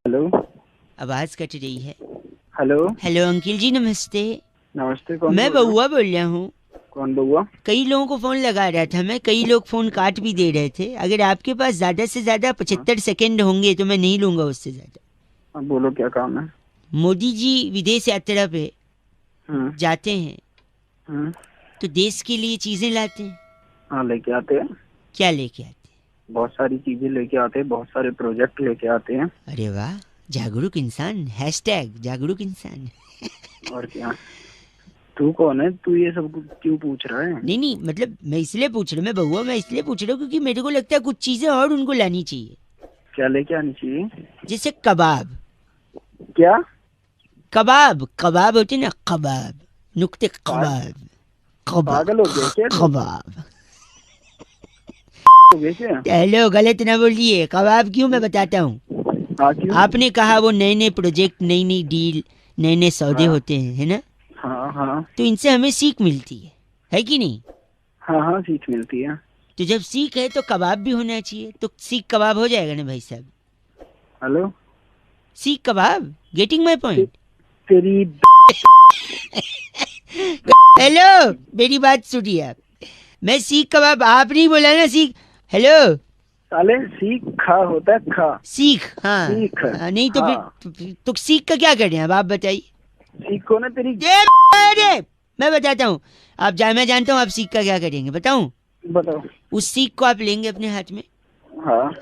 Hello. आवाज cut रही है। हेलो। हेलो अंकिल जी, नमस्ते। नमस्ते, कौन मैं बोल रहे हो? बउआ बोल रहा हूँ। कौन बउआ? कई लोगों को फोन लगा रहा था मैं, कई लोग फोन काट भी दे रहे थे। अगर आपके पास ज्यादा से ज्यादा हाँ, 75 सेकंड होंगे तो मैं नहीं लूंगा उससे ज्यादा। हाँ, बोलो क्या काम है? मोदी जी विदेश यात्रा पे हम्म। जाते हैं हम्म। तो देश के लिए चीजें लाते हैं। हाँ, लेके आते हैं। क्या लेके आते बहुत सारी चीजें लेके आते हैं, बहुत सारे प्रोजेक्ट लेके आते हैं। हैं? अरे वाह, जागरूक इंसान, हैशटैग जागरूक इंसान। और क्या? तू कौन है? तू ये सब क्यों पूछ रहा है? नहीं नहीं, मतलब मैं इसलिए पूछ रहा हूँ, मैं बउआ मैं इसलिए पूछ रहा हूँ क्योंकि मेरे को लगता है कुछ चीजें और उनको लानी चाहिए। क्या लेके आनी चाहिए? जैसे कबाब। क्या? कबाब कबाब होते ना, कबाब, नुक्ते पाग, कबाब, कबाब पागल हो गया क्या तू? कबाब। हो गया क्या? हेलो, गलत ना बोलिए, कबाब क्यों, मैं बताता हूँ। हाँ, क्यों? आपने कहा वो नए नए प्रोजेक्ट, नई नई डील, नए नए सौदे हाँ, होते हैं, है ना? हाँ, हाँ, तो इनसे हमें सीख मिलती है कि नहीं? हाँ, हाँ, सीख मिलती है। तो जब सीख है तो कबाब भी होना चाहिए, तो सीख कबाब हो जाएगा ना भाई साहब। हेलो। सीख कबाब, गेटिंग माई ते, पॉइंट। तेरी हेलो, मेरी बात सुनिए आप। मैं सीख कबाब, आप नहीं बोला ना सीख। हेलो। साले सीख खा होता है, खा। सीख, हाँ। सीख। हाँ, नहीं तो फिर हाँ, तो सीख का क्या कर रहे हैं अब आप बताइए। सीखो ना तेरी। अरे, मैं बताता हूँ। मैं जानता हूँ आप सीख का क्या करेंगे, बताऊँ? बताओ। उस सीख को आप लेंगे अपने हाथ में, हाँ।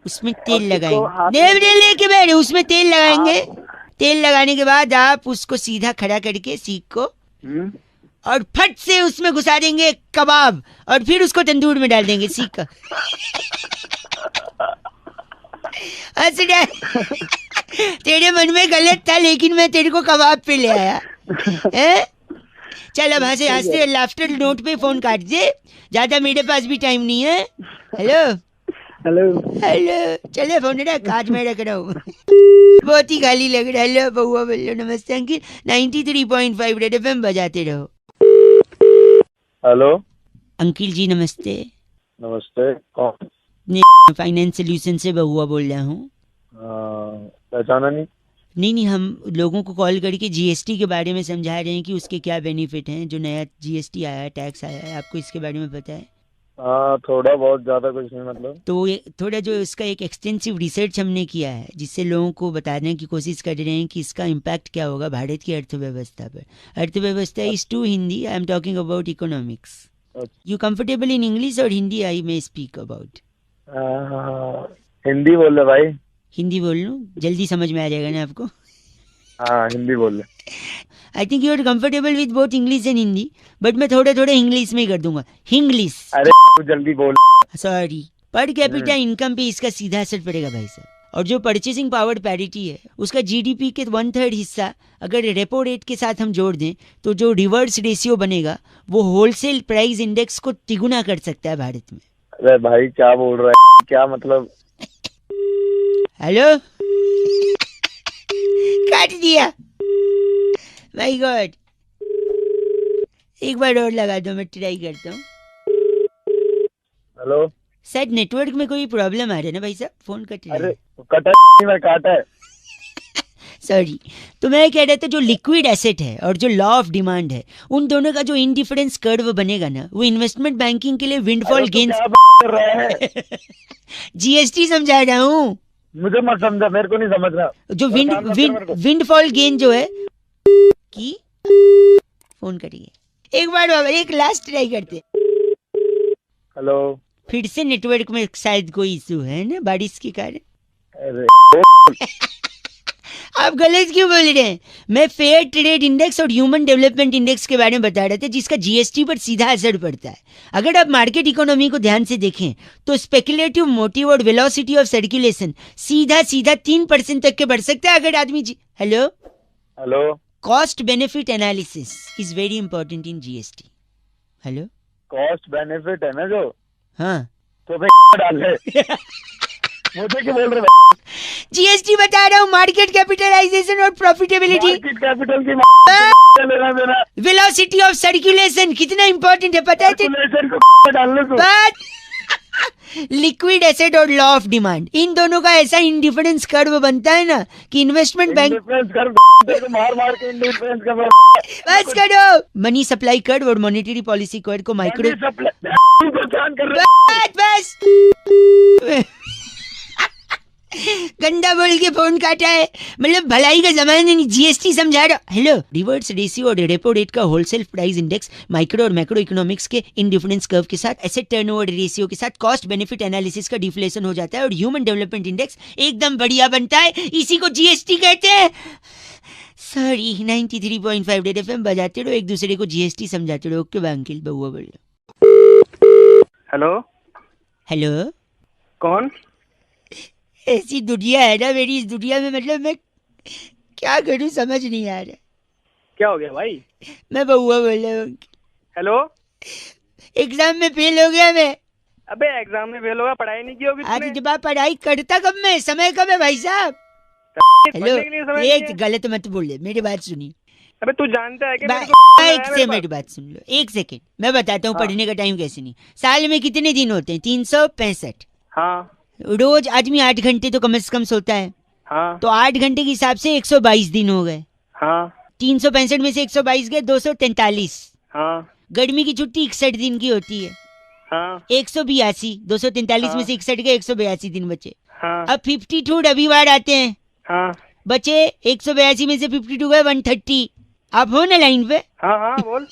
उसमें और तेल सीखो लगाएंगे। हाथ में नहीं नहीं, लेके। लेके बैठे, उसमें तेल लगाएंगे। हाथ। तेल लगाने के बाद आप उसको सीधा खड़ा करके सीख को, हम्म। और फट से उसमें घुसा देंगे कबाब, और फिर उसको तंदूर में डाल देंगे सीख का। हंस रहा है? तेरे मन में गलत था लेकिन मैं तेरे को कबाब पे ले आया है। चल अब हंसे सही हंसते है। लाफ्टर नोट पे फोन काट दे, ज्यादा मेरे पास भी टाइम नहीं है। हेलो। हेलो। हेलो। चले फोन रख, आज मैं रख रहा हूँ। बहुत ही खाली लग रहा है। हेलो बउआ बोलो, नमस्ते अंकिल। 93.5 रेड एफएम बजाते रहो। हेलो। अंकिल जी नमस्ते। नमस्ते, कौन? फाइनेंस सोल्यूशन से बउआ बोल रहा हूँ। पहचाना नहीं। नहीं नहीं, हम लोगों को कॉल करके जीएसटी के बारे में समझा रहे हैं कि उसके क्या बेनिफिट हैं। जो नया जीएसटी आया है, टैक्स आया है, आपको इसके बारे में पता है? हाँ, थोड़ा बहुत, ज्यादा कुछ नहीं मतलब। तो ये थोड़ा जो इसका एक एक्सटेंसिव रिसर्च हमने किया है, जिससे लोगों को बताने की कोशिश कर रहे हैं कि इसका इम्पैक्ट क्या होगा भारत की अर्थव्यवस्था पर। अर्थव्यवस्था is to Hindi, I am talking about economics. अच्छा। यू कंफर्टेबल इन इंग्लिश और Hindi I may speak about? Hindi बोल रहे भाई। हिंदी बोल लूँ, जल्दी समझ में आ जाएगा ना आपको? हाँ, हिंदी बोल रहे। I think you are comfortable with both English and Hindi, but मैं थोड़े थोड़े इंग्लिश में ही कर दूंगा। इंग्लिश। अरे तू जल्दी बोल। सॉरी। पर कैपिटा हम्म। इनकम पे इसका सीधा असर पड़ेगा भाई साहब। और जो परचेसिंग पावर पैरिटी है, उसका जीडीपी के 1/3 हिस्सा अगर रेपो रेट के साथ हम जोड़ दें, तो जो रिवर्स रेशियो बनेगा वो होलसेल प्राइस इंडेक्स को तिगुना कर सकता है भारत में। अरे भाई क्या बोल रहा है, क्या मतलब? हेलो। काट दिया। My God. एक बार और लगा दो, मैं ट्राई करता हूँ। हेलो। शायद नेटवर्क में कोई प्रॉब्लम आ रहा है ना भाई साहब, फोन कट रहा अरे है। कटा नहीं, मैं काटा है। सॉरी। तो मैं कह रहा था, जो लिक्विड एसेट है और जो लॉ ऑफ डिमांड है, उन दोनों का जो इनडिफरेंस कर्व बनेगा ना, वो इन्वेस्टमेंट बैंकिंग के लिए अरे विंडफॉल तू गेन्स। क्या कर रहा है? जीएसटी समझा रहा हूँ। मुझे मत समझा, मेरे को नहीं समझ रहा। जो विंड परेशान मत कर विंड मेरे को। विंडफॉल गेन जो है की, फोन करिए एक बार बाबा, एक लास्ट ट्राई करते। हेलो। फिर से नेटवर्क में शायद कोई इशू है ना, बारिश के कारण। अरे आप गलत क्यों बोल रहे हैं? मैं फेयर ट्रेड इंडेक्स और ह्यूमन डेवलपमेंट इंडेक्स के बारे में बता रहे थे, जिसका जीएसटी पर सीधा असर पड़ता है। अगर आप मार्केट इकोनॉमी को ध्यान से देखें तो स्पेकुलेटिव मोटिव और वेलोसिटी ऑफ सर्कुलेशन सीधा सीधा 3% तक के बढ़ सकता है अगर आदमी hello. Hello. Cost benefit analysis is very important in GST. Hello. Cost benefit है ना जो, हाँ। तो भाई डाल है। मुझे क्यों बोल रहे भाई? जीएसटी बता रहा हूँ, मार्केट कैपिटलाइजेशन और प्रॉफिटेबिलिटी। मार्केट कैपिटल की लेना देना। वेलोसिटी ऑफ सर्कुलेशन कितना इंपॉर्टेंट है पता है? सर्कुलेशन को डालने को। बस लिक्विड एसेट और लॉ ऑफ डिमांड, इन दोनों का ऐसा इंडिफरेंस कर्व बनता है ना कि इन्वेस्टमेंट बैंक मार मार के इंडिफरेंस कर बस करो। मनी सप्लाई कर्व और मॉनेटरी पॉलिसी कर्व को माइक्रो परेशान कर रहे बस गंदा बोल के फोन काटा है, मतलब भलाई का जमाना नहीं, जीएसटी समझा रहा। हेलो, रिवर्स रेशियो और रेपो रेट का होलसेल प्राइस इंडेक्स माइक्रो और मैक्रो इकोनॉमिक्स के इंडिफरेंस कर्व के साथ एसेट टर्नओवर रेशियो के साथ कॉस्ट बेनिफिट एनालिसिस का डिफ्लेशन हो जाता है और ह्यूमन डेवलपमेंट इंडेक्स एकदम बढ़िया बनता है, इसी को जीएसटी कहते हैं। सॉरी, 93.5 रेड एफएम बजाते रहो, एक दूसरे को जीएसटी समझाते रहो। ओके अंकिल, बहुआ बोल रहा। हेलो हेलो, कौन? ऐसी दुनिया है ना मेरी, इस दुनिया में मतलब मैं क्या करूं समझ नहीं आ रहा। क्या हो गया भाई? मैं बहुआ बोल रहा हूँ। हेलो, एग्जाम में फेल हो गया मैं। अबे एग्जाम में फेल होगा, पढ़ाई नहीं की होगी आज तूने? जब आप पढ़ाई करता कब मैं, समय कब है भाई साहब? हेलो, पढ़ने के लिए समय नहीं एक है? गलत मत बोलिए, मेरी बात सुनिए। अबे तू जानता है कि बा- मेरे को एक है से मेरे मेरी बात सुन लो, एक सेकेंड मैं बताता हूँ हाँ। पढ़ने का टाइम कैसे नहीं। साल में कितने दिन होते हैं? 365। पास। हाँ रोज आदमी 8 घंटे तो कम से कम सोता है, हाँ तो 8 घंटे के हिसाब से 122 दिन हो गए। हाँ 365 में से 122 गए 243। हाँ गर्मी की छुट्टी 61 दिन की होती है। हाँ 182, 243 में हाँ। से 61 गए, 182 दिन बचे। हाँ अब 52 रविवार आते हैं, हाँ बचे 182 में से 52 गए 130। आप हो ना लाइन पे? हाँ हाँ बोल।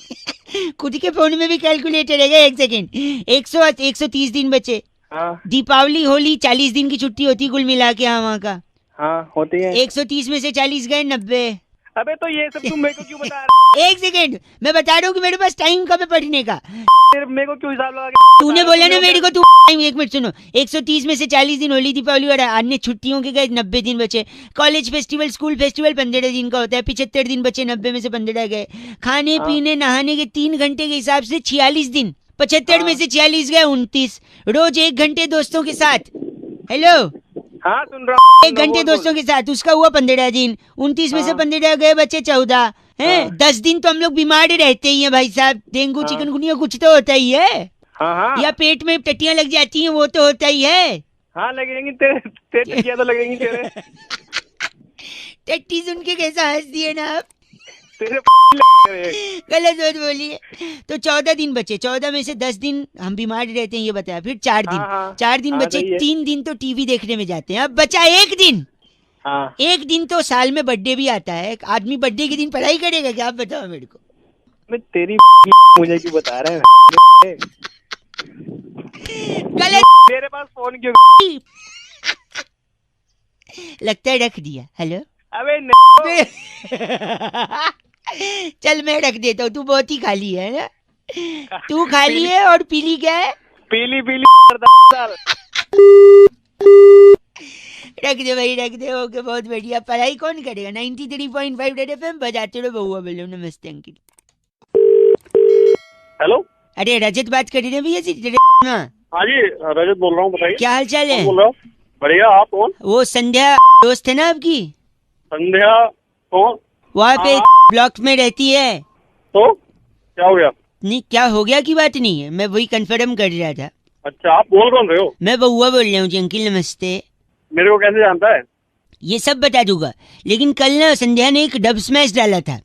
खुद के फोन में भी कैलकुलेटर है, एक सेकेंड। 130 दिन बचे। हाँ दीपावली होली 40 दिन की छुट्टी होती कुल मिला के यहाँ वहाँ का। हाँ होती है। 130 में से 40 गए 90। अबे तो ये सब तुम मेरे को क्यों बता रहा एक सेकेंड, मैं बता रहा हूँ कि मेरे पास टाइम कब है पढ़ने का। है? मेरे को क्यों हिसाब लगा के तूने बता बोला रहा ना है? मेरे को, तू एक मिनट सुनो। 130 में से 40 दिन होली दीपावली और अन्य छुट्टियों के गए, 90 दिन बचे। कॉलेज फेस्टिवल स्कूल फेस्टिवल 15 दिन का होता है, 75 दिन बचे, 90 में से 15 गए। खाने हाँ। पीने नहाने के 3 घंटे के हिसाब से 46 दिन, 75 हाँ। में से 46 गए 29। रोज 1 घंटे दोस्तों के साथ, हेलो, हाँ सुन रहा हूँ। 1 घंटे दोस्तों के साथ, उसका हुआ 15 दिन। 29 में से हाँ। 15 गए, बचे 14 हैं। हाँ। 10 दिन तो हम लोग बीमार रहते ही हैं भाई साहब, डेंगू हाँ। चिकनगुनिया कुछ तो होता ही है, हाँ हाँ या पेट में टट्टियां लग जाती हैं, वो तो होता ही है। हाँ लगेंगी तेरे तेरे क्या तो लगेंगी तेरे टट्टी सुन के कैसा हंस दिए ना आप, तेरे गलत मत बोलिए। तो 14 दिन बचे, 14 में से 10 दिन हम बीमार रहते हैं ये बताया, फिर 4 दिन, हाँ, हाँ। 4 दिन हाँ, बचे, सही है। 3 दिन तो टीवी देखने में जाते हैं। अब बचा 1 दिन। हाँ 1 दिन तो साल में बर्थडे भी आता है, आदमी बर्थडे के दिन पढ़ाई करेगा क्या? आप बताओ मेरे को। मैं तेरी मुझे क्यों बता रहे हैं? गलत। मेरे पास फोन क्यों? लगता है रख दिया। हेलो, अबे नहीं। चल मैं रख देता हूँ, तू बहुत ही खाली है ना, तू खाली है और पीली क्या है? पीली पीली साल। रख दे भाई, रख दे। ओके, बहुत बढ़िया। पढ़ाई कौन करेगा? 93.5 रेड एफएम बजाते रहो। बहुआ बोलो। नमस्ते अंकिल। हेलो, अरे रजत बात कर रहे हैं भैया जी? हाँ हाँ जी रजत बोल रहा हूँ, बताइए क्या हाल चाल है? कौन बोल रहे हो? बढ़िया, आप कौन? वो संध्या दोस्त है ना आपकी, संध्या कौन? वहाँ पे हाँ। ब्लॉक में रहती है। तो क्या हो गया? नहीं, क्या हो गया की बात नहीं है, मैं वही कंफर्म कर रहा था। अच्छा, आप बोल कौन रहे हो? मैं बहुआ बोल रहा हूँ जी। अंकिल नमस्ते। मेरे को कैसे जानता है? ये सब बता दूंगा, लेकिन कल ना संध्या ने एक डब स्मैश डाला था,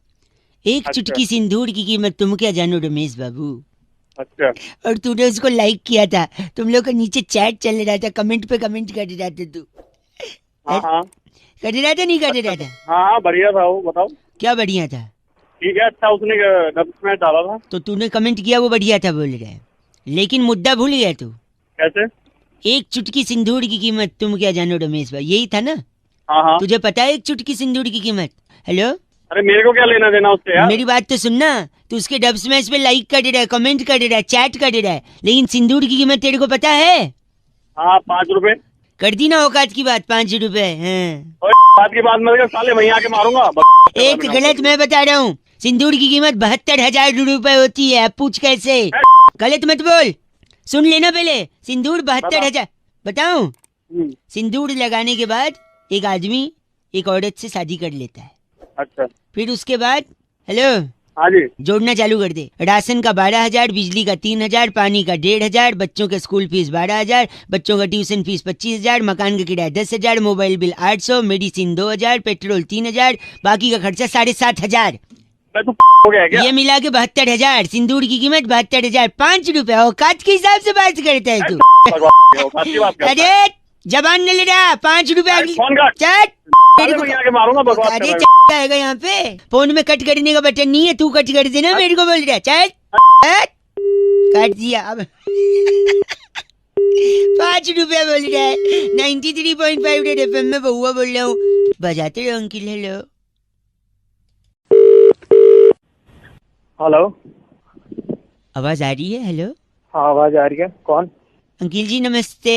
एक अच्छा। चुटकी सिंदूर की कीमत तुम क्या जानो रमेश बाबू, अच्छा और तूने उसको लाइक किया था। तुम लोग का नीचे चैट चल रहा था, कमेंट पे कमेंट कर रहा था तू। हाँ हाँ कर रहा था नहीं कर रहा था? हाँ हाँ बढ़िया था वो, बताओ। क्या बढ़िया था? ठीक है, अच्छा उसने डब में डाला था। तो तूने कमेंट किया वो बढ़िया था बोल रहा है, लेकिन मुद्दा भूल गया तू। कैसे? एक चुटकी सिंदूर की कीमत तुम क्या जानो रमेश भाई, यही था ना? हाँ हाँ। तुझे पता है एक चुटकी सिंदूर की कीमत? हेलो, अरे मेरे को क्या लेना देना उससे यार? मेरी बात तो सुनना। तू उसके डब स्मैश पे लाइक कर रहा है, कमेंट कर रहा है, चैट कर रहा है, लेकिन सिंदूर की कीमत तेरे को पता है? हाँ 5 रुपए। कर दी ना औकात की बात, 5 रुपए। हाँ। और बात की बात मैं साले वहीं आके मारूंगा। एक गलत मैं बता रहा हूँ, सिंदूर की कीमत 72,000 रुपए होती है। अब पूछ कैसे? गलत मत बोल, सुन लेना पहले। सिंदूर 72,000। बताऊं? सिंदूर लगाने के बाद एक आदमी एक औरत से शादी कर लेता है। अच्छा। फिर उसके बाद, हेलो, हाँ जी। जोड़ना चालू कर दे। राशन का 12,000, बिजली का 3,000, पानी का 1,500, बच्चों के स्कूल फीस 12,000, बच्चों का ट्यूशन फीस 25,000, मकान का किराया 10,000, मोबाइल बिल 800, मेडिसिन 2,000, पेट्रोल 3,000, बाकी का खर्चा 7,500। मैं तो हो गया क्या? ये मिला के 72,000। सिंदूर की कीमत 72,000। 5 रुपए औकात के हिसाब से बात करता है तू। औकात की बात करता है। अरे जबान न ले रहा, 5 रुपए फोन काट। चट अरे मैं आके मारूंगा बकवास अरे कर रहा है। आएगा यहाँ पे। फोन में कट करने का बटन नहीं है, तू कट कर देना। मेरे को बोल रहा है चट काट दिया अब। 5 रुपया बोल रहा है। 93.5 रेड एफएम में बहुआ बोल रहा हूँ। बजाते रहो अंकिल। हेलो हेलो, आवाज आ रही है? हेलो हाँ आवाज आ रही है। कौन? अंकिल जी नमस्ते।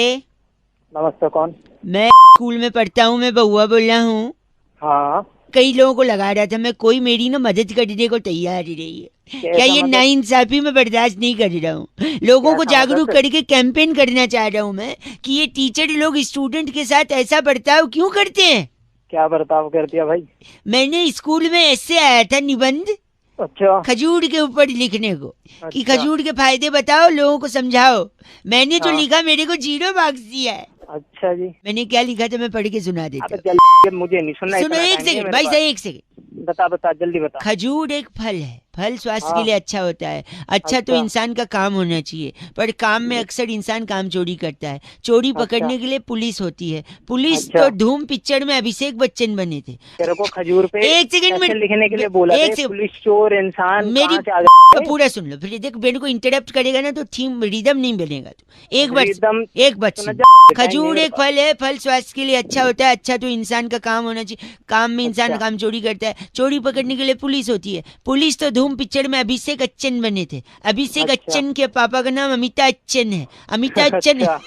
नमस्ते, कौन? मैं स्कूल में पढ़ता हूँ, मैं बहुआ बोल रहा हूँ। हाँ, कई लोगों को लगा रहा था मैं, कोई मेरी ना मदद करने को तैयार ही नहीं है। क्या ये मतलब? नाइंसाफी मैं बर्दाश्त नहीं कर रहा हूँ। लोगों को कैसा जागरूक मतलब? करके कैंपेन करना चाह रहा हूँ मैं कि ये टीचर लोग स्टूडेंट के साथ ऐसा बर्ताव क्यों करते हैं। क्या बर्ताव कर दिया भाई? मैंने स्कूल में ऐसे आया था निबंध अच्छा खजूर के ऊपर लिखने को कि अच्छा। खजूर के फायदे बताओ, लोगों को समझाओ। मैंने जो हाँ। लिखा मेरे को 0 मार्क्स दिया है। अच्छा जी। मैंने क्या लिखा था मैं पढ़ के सुना देता अबे हूँ। जल्दी, मुझे नहीं सुनना। सुनो इतना एक टाइम नहीं है सेकंड मेरे भाई पास। साहब, एक सेकंड। बता बता, जल्दी बता। खजूर एक फल है, फल स्वास्थ्य हाँ। के लिए अच्छा होता है। अच्छा तो अच्छा। इंसान का काम होना चाहिए, पर काम में अक्सर इंसान काम चोरी करता है। चोरी अच्छा। पकड़ने के लिए पुलिस होती है। पुलिस अच्छा। तो धूम पिक्चर में अभिषेक बच्चन बने थे। तेरे को खजूर पे एक सेकंड कैसे में लिखने के लिए बोला एक था? सेकंड पुलिस चोर इंसान मेरी कहाँ से आ तो गए? पूरा सुन लो, फिर देख मेरे को इंटरप्ट करेगा ना तो थीम रिदम नहीं बनेगा। तो एक बार रिदम एक बात सुना सुन। जा। टाइम नहीं खजूर मेरे एक पास। फल है, फल स्वास्थ्य के लिए अच्छा होता है। अच्छा तो इंसान का काम होना चाहिए, काम में इंसान अच्छा। काम चोरी करता है। चोरी पकड़ने के लिए पुलिस होती है। पुलिस तो धूम पिक्चर में अभिषेक बच्चन बने थे। अभिषेक अच्छा। बच्चन के पापा का नाम अमिताभ बच्चन है। अमिताभ बच्चन अच्छा।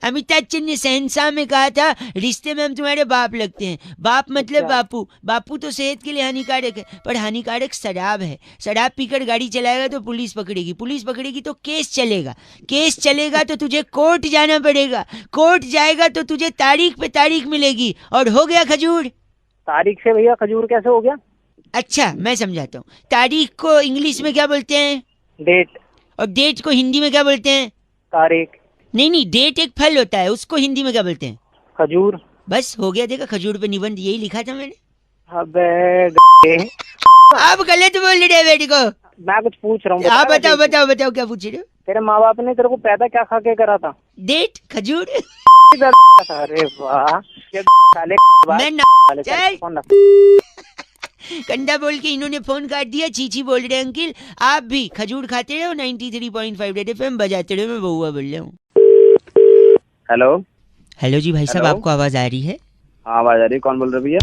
अमिताभ बच्चन ने शहंशाह में कहा था रिश्ते में हम तुम्हारे बाप लगते हैं। बाप मतलब अच्छा। बापू। बापू तो सेहत के लिए हानिकारक है, पर हानिकारक शराब है। शराब पीकर गाड़ी चलाएगा तो पुलिस पकड़ेगी, पुलिस पकड़ेगी तो केस चलेगा, केस चलेगा तो तुझे कोर्ट जाना पड़ेगा, कोर्ट जाएगा तो तुझे तारीख पे तारीख मिलेगी, और हो गया खजूर। तारीख से भैया खजूर कैसे हो गया? अच्छा मैं समझाता हूँ। तारीख को इंग्लिश में क्या बोलते हैं? डेट। और डेट को हिंदी में क्या बोलते हैं? तारीख। नहीं, डेट एक फल होता है, उसको हिंदी में क्या बोलते हैं? खजूर। बस हो गया, देखा खजूर पे निबंध यही लिखा था मैंने। अबे आप गलत बोल रहे हैं बेटी को। मैं कुछ पूछ रहा हूँ, आप बता बताओ मुझे। बताओ बताओ क्या पूछ रहे हो? तेरे माँ बाप ने तेरे को पैदा क्या खा के करा था? डेट खजूर। अरे वाह, ये साले मैं ना साले चल। फोन रख। कंधा बोल के इन्होंने फोन काट दिया। चीची बोल रहे हैं अंकिल। आप भी खजूर खाते रहो। 93.5 रेड एफएम बजाते रहो। मैं बहुआ बोल रहा हूँ। हेलो। हेलो जी भाई साहब, हेलो। आपको आवाज आ रही है? हाँ आवाज आ रही है। कौन बोल रहे भैया?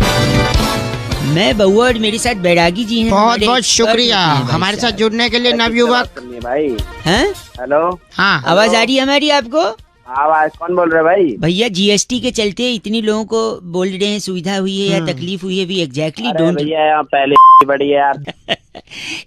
मैं बहुआ और मेरे साथ बैरागी जी हैं। बहुत हमारे बहुत expert शुक्रिया होते हैं भाई हमारे साथ साहब। जुड़ने के लिए किससे नवयुवक। बात करनी है भाई? हैं? हेलो। हाँ आवाज आ रही है हमारी आपको? आवाज कौन बोल रहे भाई? भैया जीएसटी के चलते इतनी लोगों को बोल रहे हैं सुविधा हुई है या तकलीफ हुई है भी एग्जैक्टली अरे डोंट। भैया यहाँ पहले बड़ी है यार।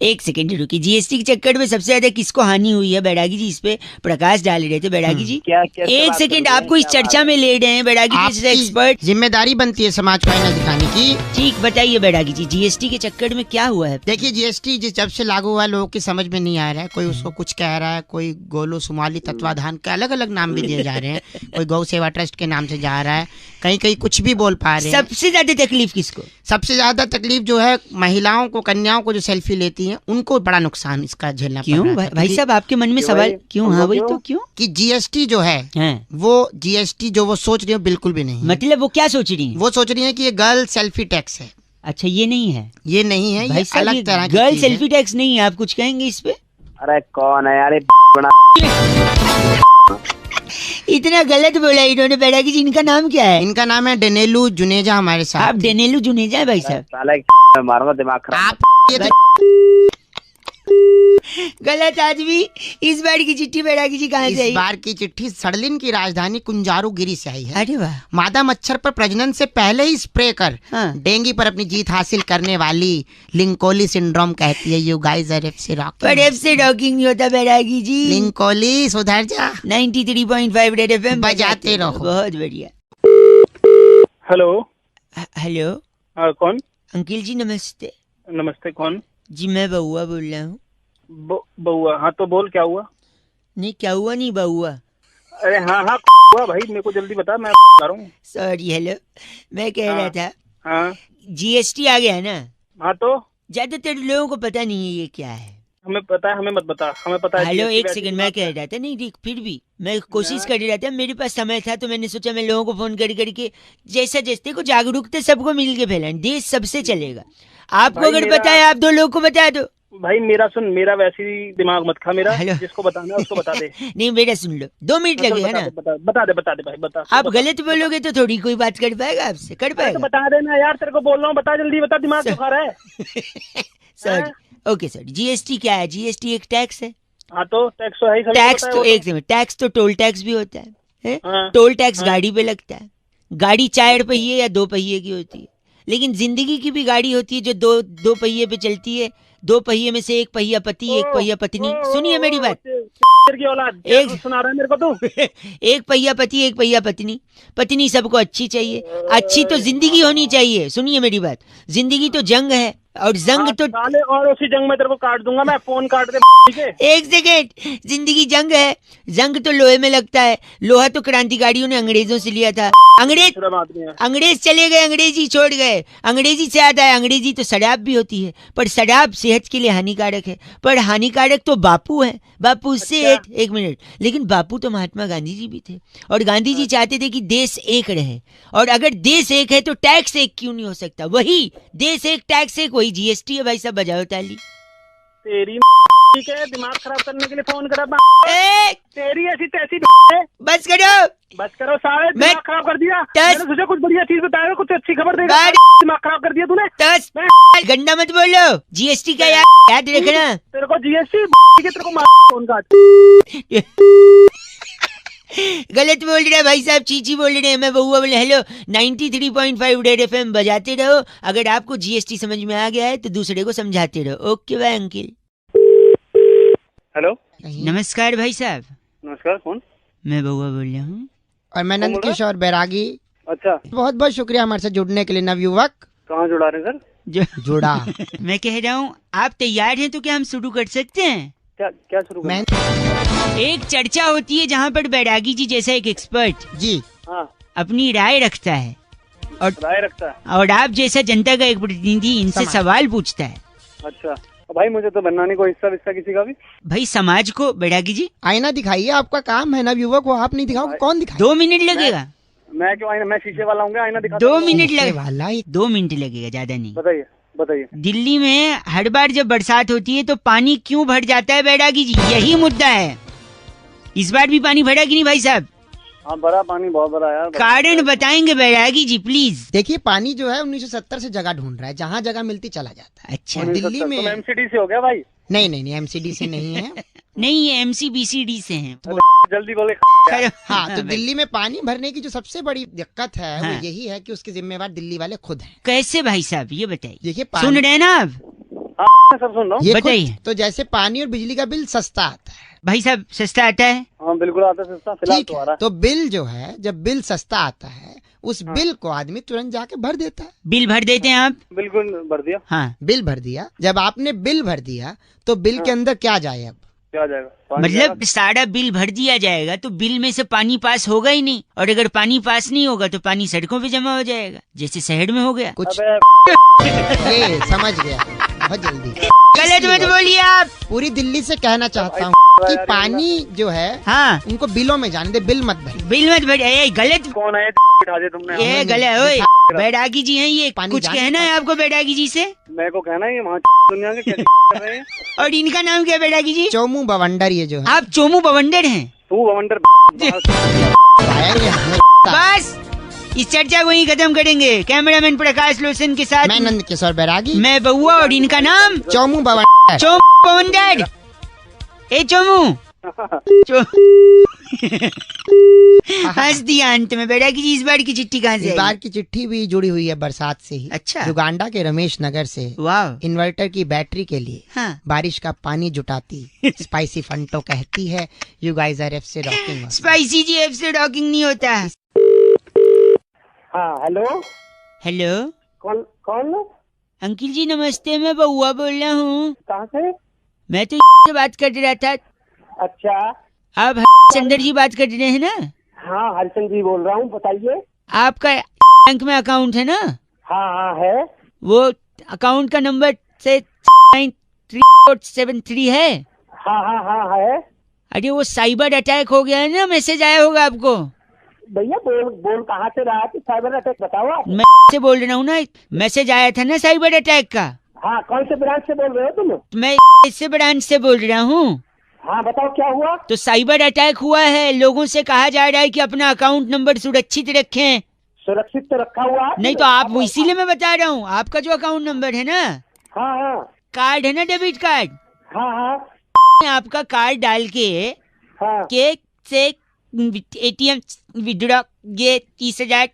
एक सेकंड रुकी। जीएसटी के चक्कर में सबसे ज्यादा किसको हानि हुई है? बैरागी जी इस पे प्रकाश डाल रहे थे। बैरागी जी क्या क्या एक सेकंड, आपको इस चर्चा में ले रहे हैं बैरागी जी जैसे एक्सपर्ट। आपकी जिम्मेदारी बनती है समाज को आईना दिखाने की। ठीक बताइए बैरागी जी, जीएसटी के चक्कर में क्या हुआ है? देखिए जीएसटी जब से लागू हुआ है लोगों की समझ में नहीं आ रहा है। कोई उसको कुछ कह रहा है, कोई गोलू सुमाली तत्वाधान के अलग अलग नाम भी दिए जा रहे हैं, कोई गौ सेवा ट्रस्ट के नाम से जा रहा है, कहीं कहीं कुछ भी बोल पा रहे हैं। सबसे ज्यादा तकलीफ किसको? सबसे ज्यादा तकलीफ जो है महिलाओं को, कन्याओं को जो सेल्फी लेती हैं उनको बड़ा नुकसान इसका झेलना पड़ क्यों रहा है। भाई साहब आपके मन में सवाल क्यों? हाँ वही तो क्यों कि जीएसटी जो है हैं? वो जीएसटी जो वो सोच रही है बिल्कुल भी नहीं है। मतलब वो क्या सोच रही है? वो सोच रही है कि ये गर्ल सेल्फी टैक्स है। अच्छा ये नहीं है ये नहीं है, ये भाई साहब, अलग तरह की गर्ल चीज है। सेल्फी टैक्स नहीं है। आप कुछ कहेंगे इस पे? अरे कौन है यार? इतना गलत बोला इन्होंने। बैरागी जी इनका नाम क्या है? इनका नाम है डेनेलू जुनेजा हमारे साथ। आप डेनेलू जुनेजा है भाई साहब? साला मारूंगा दिमाग खराब। आप ये तो गलत आदमी। इस बार की चिट्ठी बैरागी जी कहाँ से आई? इस बार की चिट्ठी सड़लिन की राजधानी कुंजारुगिरी से आई है। अरे वाह। मादा मच्छर पर प्रजनन से पहले ही स्प्रे कर हाँ। डेंगू पर अपनी जीत हासिल करने वाली लिंकोली सिंड्रोम कहती है यू गाइस आर एफ से पर एफ से डॉकिंग नहीं होता बैरागी जी। लिंकोली सुधर जा। 93.5 रेड एफएम बजाते रहो। बहुत बढ़िया। हेलो। हेलो हाँ कौन? अंकिल जी नमस्ते। नमस्ते, कौन? जी मैं बउआ बोल रहा हूँ। बउआ? हाँ तो बोल, क्या हुआ? नहीं क्या हुआ, नहीं बउआ। अरे हाँ हाँ हुआ भाई, मेरे को जल्दी बता, मैं बता रहा हूँ। सॉरी, हेलो, मैं कह रहा था हाँ जीएसटी आ गया ना, हाँ तो ज्यादातर लोगों को पता नहीं है ये क्या है। हमें पता है, हमें मत बता, हमें पता है। हेलो GST एक वैसे सेकंड, भी मैं बात कह है। रहा था नहीं ठीक, फिर भी मैं कोशिश कर रहा था, मेरे पास समय था तो मैंने सोचा मैं लोगों को फोन कर करके जैसा जैसे को जागरूकता सबको मिल के फैलाएं, देश सबसे चलेगा। आपको भाई अगर मेरा- पता है आप 2 लोगों को बता दो। भाई मेरा सुन, मेरा वैसे ही दिमाग मत खा मेरा। हेलो। जिसको बताना है उसको बता दे। नहीं मेरा सुन लो, 2 मिनट हाँ, चल लगेगा बता ना। दे, बता दे भाई, बता। आप बता, गलत बोलोगे तो थोड़ी कोई बात कर पाएगा आपसे, कर अरे तो पाएगा? बता देना यार, तेरे को बोल रहा हूँ, बता जल्दी बता, दिमाग क्यों खा रहा है? Sorry, okay sir. जीएसटी क्या है? जीएसटी एक टैक्स है। हाँ तो टैक्स तो है ही, सभी को टैक्स पता है तो वो एक सेकंड, टैक्स तो टोल टैक्स भी होता है? हाँ, टोल टैक्स हाँ। गाड़ी पे लगता है। गाड़ी 4 पहिए या 2 पहिए की होती है, लेकिन जिंदगी की भी गाड़ी होती है जो दो पहिए पे चलती है। 2 पहिए में से एक पहिया पति, एक पहिया पत्नी। सुनिए मेरी बात। तेरे की औलाद क्या एक- सुना रहा है मेरे को तू? एक पहिया पति, एक पहिया पत्नी। पत्नी सबको अच्छी चाहिए, अच्छी तो जिंदगी होनी चाहिए। सुनिए मेरी बात, जिंदगी तो जंग है और जंग हाँ, तो साले, और उसी जंग में तेरे को काट दूंगा मैं, फोन काट दे के। एक सेकेंड, जिंदगी जंग है, जंग तो लोहे में लगता है। लोहा तो क्रांतिकारियों ने अंग्रेजों से लिया था। अंग्रेज चले गए, अंग्रेजी छोड़ गए। अंग्रेजी से याद आया, अंग्रेजी तो शराब भी होती है, पर शराब सेहत के लिए हानिकारक है। पर हानिकारक तो बापू है, बापू से अच्छा। एक मिनट, लेकिन बापू तो महात्मा गांधी जी भी थे, और गांधी जी चाहते थे कि देश एक रहे। और अगर देश एक है तो टैक्स एक क्यों नहीं हो सकता? वही देश एक, टैक्स एक, वही जीएसटी है भाई साहब। बजाओ ताली। तेरी ठीक है, दिमाग खराब करने के लिए फोन करा। ए, तेरी ऐसी तैसी है। बस करो। बस करो साले, मैं- दिमाग खराब कर दिया। दस- मैंने तुझे कुछ बढ़िया चीज बताया, कुछ अच्छी खबर देगा, गाड़ी- दिमाग खराब कर दिया तूने। दस गंदा मत बोलो, जीएसटी का याद रखना। तेरे को जीएसटी के तेरे को फोन काट। गलत बोल रहे हैं भाई साहब, चीची बोल रहे हैं। मैं बउआ बोले। हेलो 93.5 रेड एफएम बजाते रहो। अगर आपको जीएसटी समझ में आ गया है तो दूसरे को समझाते रहो। Okay bye uncle. हेलो, नमस्कार भाई साहब, नमस्कार, कौन? मैं बउआ बोल रहा हूँ। और मैं नंद किशोर बैरागी। अच्छा, बहुत बहुत शुक्रिया हमारे साथ जुड़ने के लिए नवयुवक। कहाँ जुड़ा रहे हैं सर? जुड़ा मैं कह रहा हूँ आप तैयार हैं तो क्या हम शुरू कर सकते हैं? क्या क्या शुरू मैं एक चर्चा होती है जहाँ पर बैरागी जी जैसा एक एक्सपर्ट जी हाँ, अपनी राय रखता है, राय रखता है। और आप जैसा जनता का एक प्रतिनिधि इनसे समाज। सवाल पूछता है। अच्छा भाई, मुझे तो बनना नहीं कोई हिस्सा विस्सा किसी का भी। भाई समाज को, बैरागी जी आईना दिखाइए, आपका काम है नवयुवक हो, आप नहीं दिखाओ कौन दिखाए? 2 मिनट लगेगा। मैं क्यों आईना? मैं शीशे वाला हूँ, आईना दिखा। 2 मिनट ये लगेगा, वाला ही 2 मिनट लगेगा, ज्यादा नहीं। बताइए बताइए। दिल्ली में हर बार जब बरसात होती है तो पानी क्यों भर जाता है बैरागी जी? यही मुद्दा है। इस बार भी पानी भरा कि नहीं भाई साहब? हाँ भरा, पानी बहुत भरा यार। कारण बताएंगे बैरागी जी प्लीज। देखिए, पानी जो है 1970 से जगह ढूंढ रहा है, जहाँ जगह मिलती चला जाता है। अच्छा, दिल्ली में एमसीडी से हो गया भाई। नहीं एमसीडी से नहीं है। नहीं ये एमसीबीसीडी से हैं। जल्दी बोले। हाँ, तो दिल्ली में पानी भरने की जो सबसे बड़ी दिक्कत है हाँ। वो यही है कि उसके जिम्मेवार दिल्ली वाले खुद हैं। कैसे भाई साहब ये बताइए? देखिए सुन रहे हैं ना आप? हाँ सब सुन रहा हूँ। ये बताइए। खुद, तो जैसे पानी और बिजली का बिल सस्ता आता है, भाई साहब सस्ता आता है? हाँ बिल्कुल आता है सस्ता, फिलहाल ठीक तो आ है, रहा तो बिल जो है, जब बिल सस्ता आता है उस बिल को आदमी तुरंत जाके भर देता है। बिल भर देते हैं आप? है। बिल्कुल भर दिया। हाँ, बिल भर दिया। जब आपने बिल भर दिया तो बिल के अंदर क्या जाए? अब क्या आ जाएगा? पानी मतलब सारा बिल भर दिया जाएगा तो बिल में से पानी पास होगा ही नहीं, और अगर पानी पास नहीं होगा तो पानी सड़कों पे जमा हो जाएगा, जैसे शहर में हो गया। कुछ अबे ये समझ गया बहुत जल्दी। गलत मत बोलिए आप। पूरी दिल्ली से कहना चाहता हूँ कि पानी जो है हाँ, उनको बिलों में जाने दे, बिल मत भर। बिल मत भर। ये गलत, कौन है? बिठा दिया तुमने। ये गलत। ओए बैरागी जी हैं ये, पानी कुछ जाने कहना है आपको बैरागी जी से? मेरे को कहना है ये वहाँ दुनिया के क्या कर रहे हैं? और इनका नाम क्या है बैरागी जी? चोमू बवंडर ये जो है। आप चोमू बवंडर हैं? तू वंडर। आएंगे हम। बस इस चर्चा को ही खत्म करेंगे। कैमरामैन प्रकाश लोचन के साथ मैं नंद किशोर बैरागी, मैं बउआ, और इनका नाम चोमू बवंडर। चोमू बवंडर। ए चोमू हंस दिया अंत में। बैरागी जी इस बार की चिट्ठी कहाँ से इस आई? बार की चिट्ठी भी जुड़ी हुई है बरसात से ही। अच्छा। युगांडा के रमेश नगर से वाह। इन्वर्टर की बैटरी के लिए हाँ। बारिश का पानी जुटाती स्पाइसी फंटो कहती है, यू गाइस आर एफ से रॉकिंग। स्पाइसी जी एफ से डॉकिंग नहीं होता। हाँ हेलो, हेलो कौन कौन? अंकिल जी नमस्ते, मैं बउआ बोल रहा हूँ। कहाँ से? मैं तो से बात कर रहा था। अच्छा। आप चंदर जी बात कर रहे हैं ना? हाँ हरिचंद जी बोल रहा हूँ, बताइए। आपका बैंक में अकाउंट है ना? हाँ हाँ है। वो अकाउंट का नंबर से 9373 है। हाँ हाँ हाँ है। अरे वो साइबर अटैक हो गया है ना, मैसेज आया होगा आपको। भैया बोल कहाँ से रहा है? साइबर अटैक बताओ आप। मैं से बोल रहा हूँ ना, मैसेज आया था ना साइबर अटैक का। हाँ कौन से ब्रांच से बोल रहे हो तुम? मैं इससे ब्रांच से बोल रहा हूँ। हाँ बताओ क्या हुआ? तो साइबर अटैक हुआ है, लोगों से कहा जा रहा है कि अपना अकाउंट नंबर सुरक्षित रखें। सुरक्षित तो रखा हुआ है। नहीं तो आप वो इसीलिए मैं बता रहा हूँ, आपका जो अकाउंट नंबर है ना, हाँ हाँ कार्ड है ना, डेबिट कार्ड, हाँ हाँ आपका कार्ड डाल के हाँ केक से एटीएम विड्रॉ ये 30,000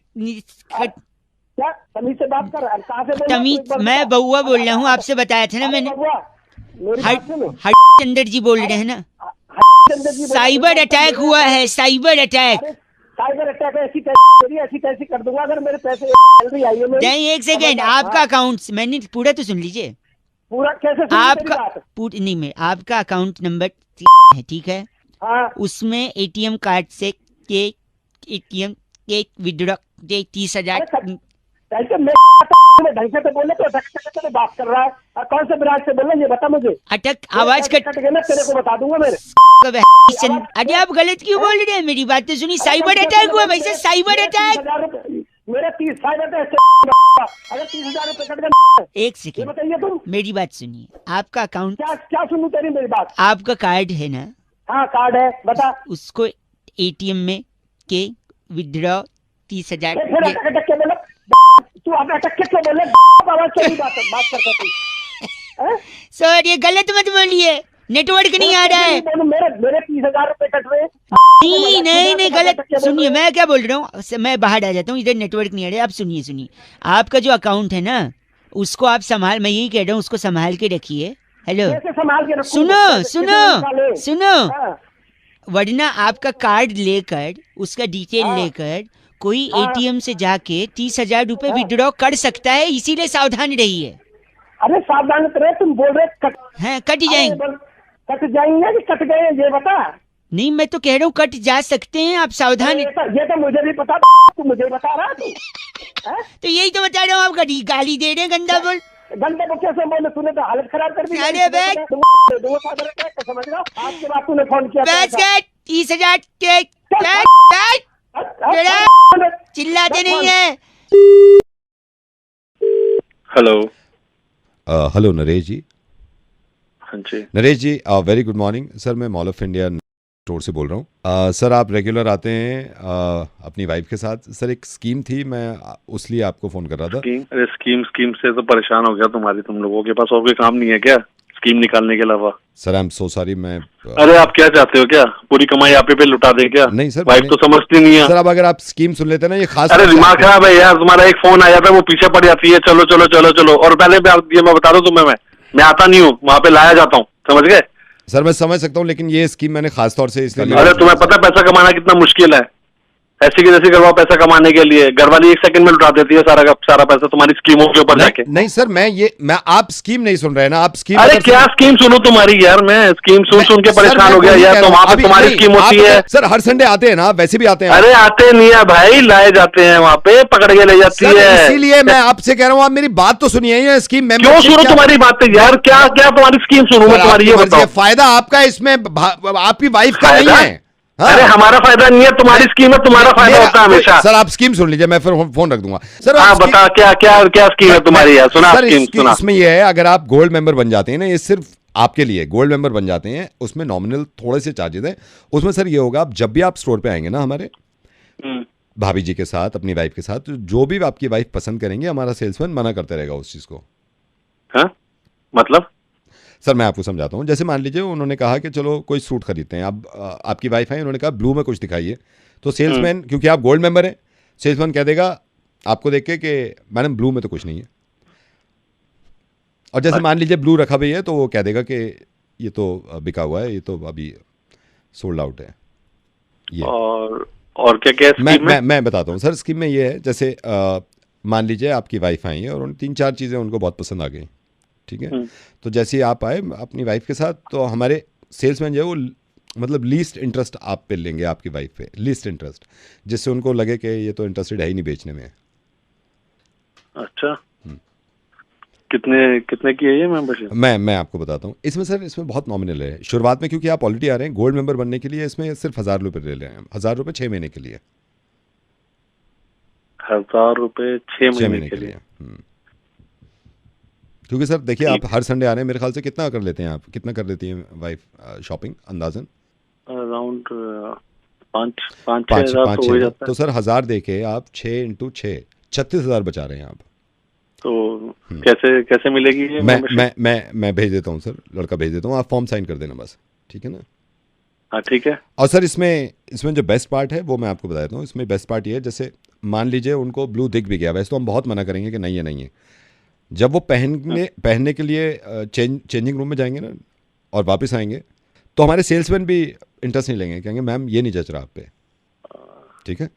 क्या तमीज से बात कर रहा है? कहाँ से बोल रहा है? तमीज, एक बार मैं बताओ। बउआ बोल रहा हूँ, आपसे बताया था ना अरे मैंने। बउआ, मेरी बात सुनो। चंदर जी बोल रहे हैं ना। हरिचंद जी बोल रहे हैं। साइबर अटैक हुआ है, साइबर अटैक। अरे, साइबर अटैक ऐसी कैसी कर दूंगा अगर मेरे पैसे सैलरी आई है मेरी। नहीं एक सेकेंड, आपका अकाउंट, मैंने पूरा तो सुन लीजिए। पूरा कैसे सुनी तेरी आपका बात? नहीं, मैं आपका अकाउंट नंबर है, ठीक है? हाँ उसमें एटीएम कार्ड से के एटीएम के विड्रॉ 30,000। कैसे मैं ढंग से तो बोले तो अटक से बात कर रहा है। और कौन से ब्रांच से बोल रहे ये बता मुझे। अटक आवाज कट गया ना, तेरे को बता दूंगा मेरे। अरे आप गलत क्यों बोल रहे हैं? मेरी बात तो सुनिए। साइबर अटैक हुआ भाई साहब, साइबर अटैक। मेरे 30,000 अगर 30,000 रुपए कट गए। एक ये सेकेंड, बताइए तुम। मेरी बात सुनिए। आपका अकाउंट, क्या क्या सुनूं तेरी मेरी बात? आपका कार्ड है ना, हाँ कार्ड है, बता। उसको एटीएम में के विड्रॉ 30,000। फिर अटक के बोले तू, आप अटक के क्यों बोले? आवाज से बात करता तू। सर ये गलत मत बोलिए, नेटवर्क नहीं आ रहा है। मेरे 30,000 रुपए कट रहे। नहीं गलत सुनिए, मैं क्या बोल रहा हूँ, मैं बाहर आ जाता हूँ, इधर नेटवर्क नहीं आ रहा है। आप सुनिए, आपका जो अकाउंट है ना, उसको आप संभाल, मैं यही कह रहा हूँ, उसको संभाल के रखिए। हेलो, संभाल के रखूं? सुनो, वरना आपका कार्ड लेकर, उसका डिटेल लेकर कोई एटीएम से जाके 30,000 रुपए विड्रॉ कर सकता है, इसीलिए सावधान रहिए। अरे सावधान रहे, तुम बोल रहे कट जाएंगे। कट जाएंगे कि कट गए ये बता। नहीं मैं तो कह रहा हूँ कट जा सकते हैं, आप सावधान। ये तो मुझे भी पता, तू मुझे बता रहा तू। तो यही तो बता रहा हूँ, आप गाली दे रहे हैं, गंदा बोल। गंदे को कैसे बोले? तूने तो हालत खराब कर दी। अरे बैग समझ रहा, आपके बाद तूने फोन किया। 30,000 चिल्लाते नहीं है। हेलो नरेश जी। हाँ जी नरेश जी, वेरी गुड मॉर्निंग सर। मैं मॉल ऑफ इंडिया स्टोर से बोल रहा हूँ। सर आप रेगुलर आते हैं अपनी वाइफ के साथ। सर एक स्कीम थी, मैं उसलिए आपको फ़ोन कर रहा था। अरे स्कीम से तो परेशान हो गया तुम्हारी। तुम लोगों के पास और कोई काम नहीं है क्या स्कीम निकालने के अलावा? Sir I am so sorry. मैं अरे आप क्या चाहते हो, क्या पूरी कमाई आप पे लुटा दे क्या? नहीं सर, वाइफ तो समझती नहीं है। सर अब अगर आप स्कीम सुन लेते ना, ये खास। अरे दिमाग खराब है यार तुम्हारा। एक फोन आ जाता है, वो पीछे पड़ जाती है, चलो चलो चलो चलो। और पहले ये मैं बता दूं तुम्हें, मैं आता नहीं हूँ वहाँ पे, लाया जाता हूँ, समझ गए? सर मैं समझ सकता हूँ, लेकिन ये स्कीम मैंने खास तौर से इसलिए। अरे तुम्हें पता है पैसा कमाना कितना मुश्किल है? ऐसी की जैसी करवाओ पैसा कमाने के लिए, घरवाली 1 सेकंड में लुटा देती है सारा का सारा पैसा तुम्हारी स्कीमों के ऊपर जाके। नहीं सर, मैं आप स्कीम नहीं सुन रहे हैं ना, आप स्कीम। अरे क्या स्कीम सुनूं तुम्हारी यार? मैं स्कीम सुन के परेशान हो गया यार। तो वहाँ पे तुम्हारी स्कीम होती है। सर हर संडे आते हैं ना, वैसे भी आते हैं। अरे आते नहीं है भाई, लाए जाते हैं वहाँ पे, पकड़ के ले जाती है। इसीलिए मैं आपसे कह रहा हूँ, आप मेरी बात तो सुनिए। स्कीम क्यों सुनो तुम्हारी बातें यार? क्या क्या तुम्हारी स्कीम सुनूं मैं तुम्हारी? ये बताओ। फायदा आपका इसमें, आपकी वाइफ का नहीं है। हाँ? अरे हमारा फायदा नहीं है, तुम्हारी स्कीम है, तुम्हारा फायदा होता है हमेशा। सर आप स्कीम सुन लीजिए, मैं फिर फोन रख दूंगा। सर हाँ बता, क्या क्या क्या स्कीम है तुम्हारी यार? सुना स्कीम सुना। इसमें ये है, अगर आप गोल्ड मेंबर बन जाते हैं ना, ये सिर्फ आपके लिए गोल्ड मेंबर बन जाते हैं, उसमें नॉमिनल थोड़े से चार्जेस हैं। उसमें सर ये होगा, आप जब भी आप स्टोर पे आएंगे ना हमारे भाभी जी के साथ, अपनी वाइफ के साथ, जो भी आपकी वाइफ पसंद करेंगे, हमारा सेल्समैन मना करते रहेगा उस चीज को। हाँ मतलब? सर मैं आपको समझाता हूँ। जैसे मान लीजिए उन्होंने कहा कि चलो कोई सूट खरीदते हैं, अब आपकी वाइफ है, उन्होंने कहा ब्लू में कुछ दिखाइए, तो सेल्समैन, क्योंकि आप गोल्ड मेंबर हैं, सेल्समैन कह देगा आपको देख के कि मैडम ब्लू में तो कुछ नहीं है। और जैसे मान लीजिए ब्लू रखा भी है, तो वो कह देगा कि ये तो बिका हुआ है, ये तो अभी सोल्ड आउट है। ये और क्या क्या स्कीम मैं बताता हूँ सर। स्कीम में ये है, जैसे मान लीजिए आपकी वाइफ आई है और उन 3-4 चीज़ें उनको बहुत पसंद आ गई, ठीक है। तो जैसे ही आप आए अपनी वाइफ के साथ, तो हमारे सेल्समैन जो है वो मतलब लीस्ट इंटरेस्ट आप पे लेंगे, आपकी वाइफ पे लीस्ट इंटरेस्ट, जिससे उनको लगे कि ये तो इंटरेस्टेड है ही नहीं बेचने में। अच्छा, कितने कितने की है ये मेंबरशिप? मैं आपको बताता हूँ। इसमें सर, इसमें बहुत नॉमिनल है शुरुआत में, क्योंकि आप ऑलरेडी आ रहे हैं। गोल्ड मेंबर बनने के लिए इसमें सिर्फ 1000 रुपये ले रहे हैं, 1000 रुपये 6 महीने के लिए। 1000 रुपये 6 महीने के लिए। क्योंकि सर देखिए, आप हर संडे आ रहे हैं, मेरे ख्याल से कितना कर लेते हैं आप, कितना कर लेती हैं वाइफ शॉपिंग अंदाजन? अराउंड 5-6 हज़ार तो हो ही जाता है। तो सर 1000 दे के आप 6 × 6 36,000 बचा रहे हैं आप। तो कैसे कैसे मिलेगी ये? मैं भेज देता हूँ सर, लड़का भेज देता हूँ, आप फॉर्म साइन कर देना बस, ठीक है ना? हाँ ठीक है। और सर इसमें जो बेस्ट पार्ट है वो मैं आपको बता देता हूँ। इसमें बेस्ट पार्ट ये है, जैसे मान लीजिए उनको ब्लू दिख भी गया, वैसे तो हम बहुत मना करेंगे कि नहीं है, जब वो पहनने के लिए चेंजिंग रूम में जाएंगे ना और वापस आएंगे, तो हमारे सेल्समैन भी इंटरेस्ट नहीं लेंगे, कहेंगे मैम ये नहीं जच रहा आप पे, ठीक है?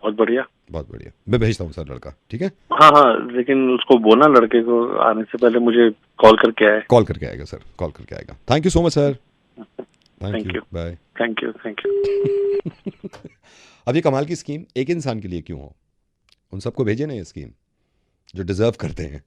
बहुत बढ़िया, बहुत बढ़िया। मैं भेजता हूँ सर लड़का, ठीक है? हाँ, लेकिन उसको बोलना लड़के को आने से पहले मुझे कॉल करके आए। कॉल करके आएगा सर, कॉल करके आएगा। Thank you so much sir. Thank you, bye. Thank you. अब ये कमाल की स्कीम एक इंसान के लिए क्यों हो? उन सबको भेजे ना ये स्कीम जो डिजर्व करते हैं।